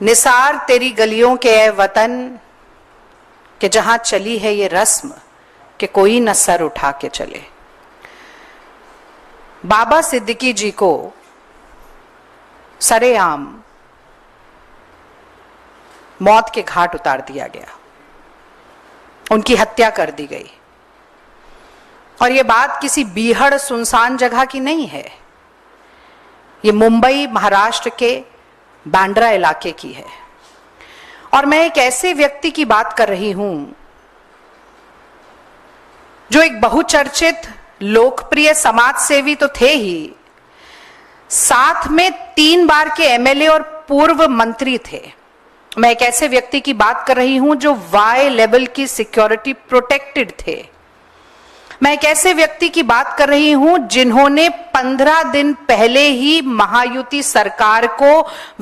निसार तेरी गलियों के ए वतन कि जहां चली है ये रस्म कि कोई न सर उठा के चले। बाबा सिद्दीकी जी को सरेआम मौत के घाट उतार दिया गया, उनकी हत्या कर दी गई। और ये बात किसी बीहड़ सुनसान जगह की नहीं है, ये मुंबई महाराष्ट्र के बांद्रा इलाके की है। और मैं एक ऐसे व्यक्ति की बात कर रही हूं जो एक बहुचर्चित लोकप्रिय समाज सेवी तो थे ही, साथ में 3 बार के एमएलए और पूर्व मंत्री थे। मैं एक ऐसे व्यक्ति की बात कर रही हूं जो वाई लेवल की सिक्योरिटी प्रोटेक्टेड थे। मैं एक ऐसे व्यक्ति की बात कर रही हूं जिन्होंने 15 दिन पहले ही महायुति सरकार को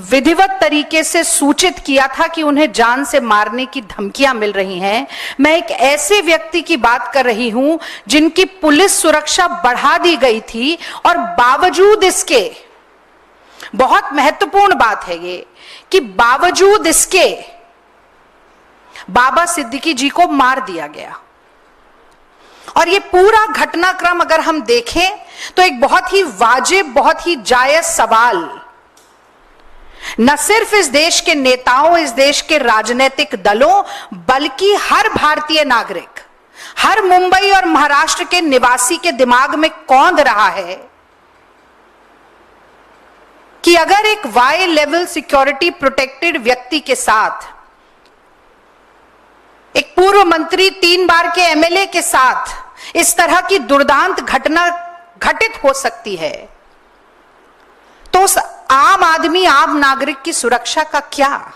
विधिवत तरीके से सूचित किया था कि उन्हें जान से मारने की धमकियां मिल रही हैं। मैं एक ऐसे व्यक्ति की बात कर रही हूं जिनकी पुलिस सुरक्षा बढ़ा दी गई थी और बावजूद इसके, बहुत महत्वपूर्ण बात है ये, कि बावजूद इसके बाबा सिद्दीकी जी को मार दिया गया। और ये पूरा घटनाक्रम अगर हम देखें तो एक बहुत ही वाजिब, बहुत ही जायज सवाल न सिर्फ इस देश के नेताओं, इस देश के राजनीतिक दलों, बल्कि हर भारतीय नागरिक, हर मुंबई और महाराष्ट्र के निवासी के दिमाग में कौंध रहा है कि अगर एक वाई लेवल सिक्योरिटी प्रोटेक्टेड व्यक्ति के साथ, एक पूर्व मंत्री 3 बार के एमएलए के साथ इस तरह की दुर्दांत घटना घटित हो सकती है, तो उस आम आदमी, आम नागरिक की सुरक्षा का क्या?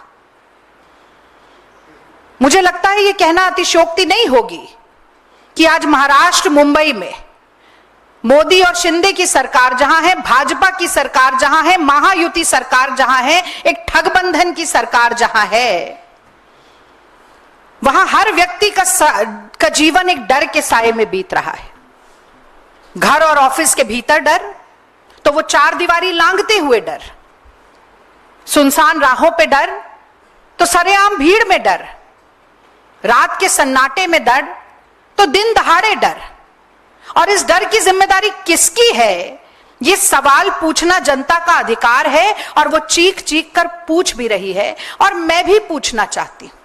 मुझे लगता है यह कहना अतिशयोक्ति नहीं होगी कि आज महाराष्ट्र, मुंबई में मोदी और शिंदे की सरकार जहां है, भाजपा की सरकार जहां है, महायुति सरकार जहां है, एक ठगबंधन की सरकार जहां है, वहां हर व्यक्ति का जीवन एक डर के साए में बीत रहा है। घर और ऑफिस के भीतर डर, तो वो 4 दीवारी लांघते हुए डर, सुनसान राहों पे डर, तो सरेआम भीड़ में डर, रात के सन्नाटे में डर, तो दिन दहाड़े डर। और इस डर की जिम्मेदारी किसकी है? ये सवाल पूछना जनता का अधिकार है और वो चीख चीख कर पूछ भी रही है। और मैं भी पूछना चाहती हूं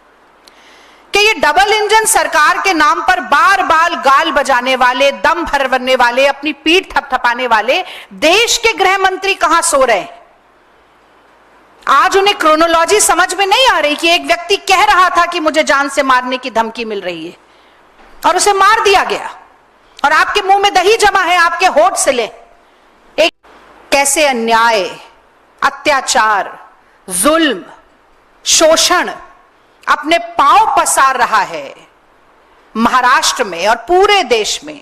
कि ये डबल इंजन सरकार के नाम पर बार बार गाल बजाने वाले, दम भरने वाले, अपनी पीठ थपथपाने वाले देश के गृह मंत्री कहां सो रहे हैं? आज उन्हें क्रोनोलॉजी समझ में नहीं आ रही कि एक व्यक्ति कह रहा था कि मुझे जान से मारने की धमकी मिल रही है और उसे मार दिया गया, और आपके मुंह में दही जमा है, आपके होठ से ले। एक कैसे अन्याय, अत्याचार, जुल्म, शोषण अपने पांव पसार रहा है महाराष्ट्र में और पूरे देश में,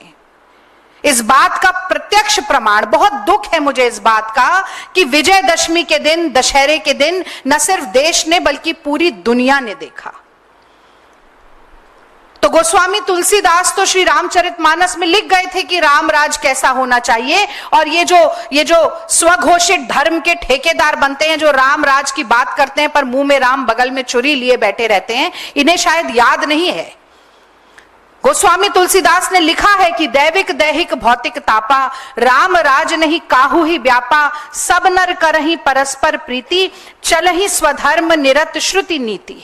इस बात का प्रत्यक्ष प्रमाण, बहुत दुख है मुझे इस बात का कि विजयदशमी के दिन, दशहरे के दिन न सिर्फ देश ने बल्कि पूरी दुनिया ने देखा। तो गोस्वामी तुलसीदास तो श्री रामचरितमानस में लिख गए थे कि राम राज कैसा होना चाहिए, और ये जो स्वघोषित धर्म के ठेकेदार बनते हैं, जो राम राज की बात करते हैं पर मुंह में राम बगल में छुरी लिए बैठे रहते हैं, इन्हें शायद याद नहीं है। गोस्वामी तुलसीदास ने लिखा है कि दैविक दैहिक भौतिक तापा, राम राज नहीं काहू ही व्यापा, सब नर करहि परस्पर प्रीति, चलहि स्वधर्म निरत श्रुति नीति।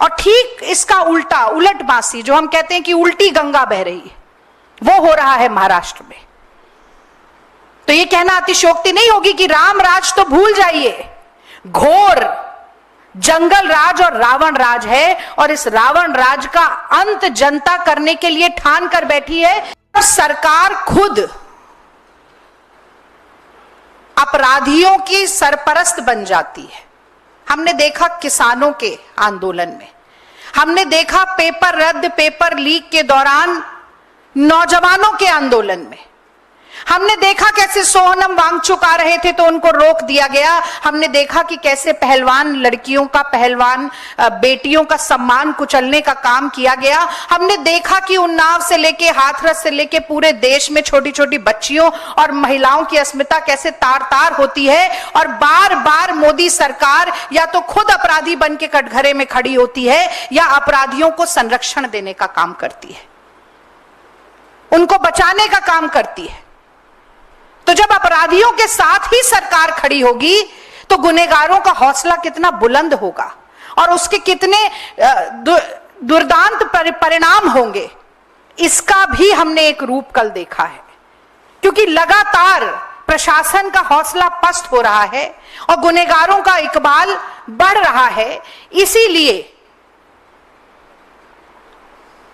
और ठीक इसका उल्टा, उलट बांसी, जो हम कहते हैं कि उल्टी गंगा बह रही है, वो हो रहा है महाराष्ट्र में। तो ये कहना अतिशयोक्ति नहीं होगी कि राम राज तो भूल जाइए, घोर जंगल राज और रावण राज है, और इस रावण राज का अंत जनता करने के लिए ठान कर बैठी है। और सरकार खुद अपराधियों की सरपरस्त बन जाती है। हमने देखा किसानों के आंदोलन में, हमने देखा पेपर रद्द, पेपर लीक के दौरान नौजवानों के आंदोलन में, हमने देखा कैसे सोहनम वांगचुक आ रहे थे तो उनको रोक दिया गया। हमने देखा कि कैसे पहलवान लड़कियों का, पहलवान बेटियों का सम्मान कुचलने का काम किया गया। हमने देखा कि उन्नाव से लेके, हाथरस से लेके पूरे देश में छोटी छोटी बच्चियों और महिलाओं की अस्मिता कैसे तार तार होती है, और बार बार मोदी सरकार या तो खुद अपराधी बन के कटघरे में खड़ी होती है या अपराधियों को संरक्षण देने का काम करती है, उनको बचाने का काम करती है। तो जब अपराधियों के साथ ही सरकार खड़ी होगी तो गुनहगारों का हौसला कितना बुलंद होगा और उसके कितने दुर्दांत परिणाम होंगे, इसका भी हमने एक रूप कल देखा है। क्योंकि लगातार प्रशासन का हौसला पस्त हो रहा है और गुनहगारों का इकबाल बढ़ रहा है, इसीलिए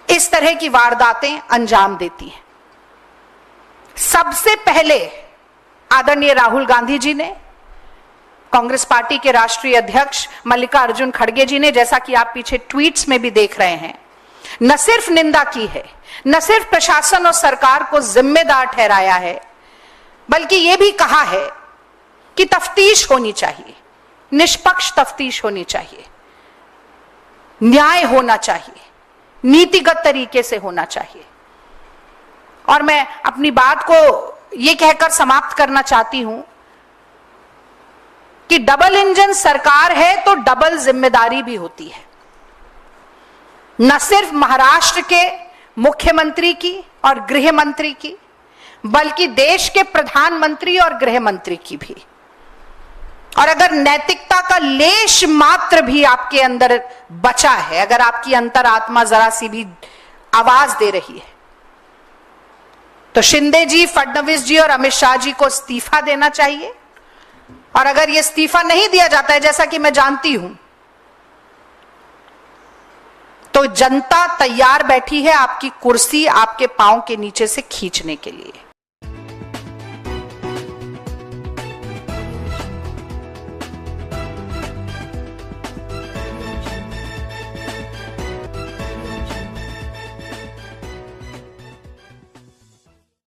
इस तरह की वारदातें अंजाम देती हैं। सबसे पहले आदरणीय राहुल गांधी जी ने, कांग्रेस पार्टी के राष्ट्रीय अध्यक्ष मल्लिकार्जुन खड़गे जी ने, जैसा कि आप पीछे ट्वीट्स में भी देख रहे हैं, न सिर्फ निंदा की है, न सिर्फ प्रशासन और सरकार को जिम्मेदार ठहराया है, बल्कि यह भी कहा है कि तफ्तीश होनी चाहिए, निष्पक्ष तफ्तीश होनी चाहिए, न्याय होना चाहिए, नीतिगत तरीके से होना चाहिए। और मैं अपनी बात को यह कहकर समाप्त करना चाहती हूं कि डबल इंजन सरकार है तो डबल जिम्मेदारी भी होती है, न सिर्फ महाराष्ट्र के मुख्यमंत्री की और गृह मंत्री की, बल्कि देश के प्रधानमंत्री और गृह मंत्री की भी। और अगर नैतिकता का लेश मात्र भी आपके अंदर बचा है, अगर आपकी अंतरात्मा जरा सी भी आवाज दे रही है, तो शिंदे जी, फडणवीस जी और अमित शाह जी को इस्तीफा देना चाहिए। और अगर यह इस्तीफा नहीं दिया जाता है, जैसा कि मैं जानती हूं, तो जनता तैयार बैठी है आपकी कुर्सी आपके पांव के नीचे से खींचने के लिए।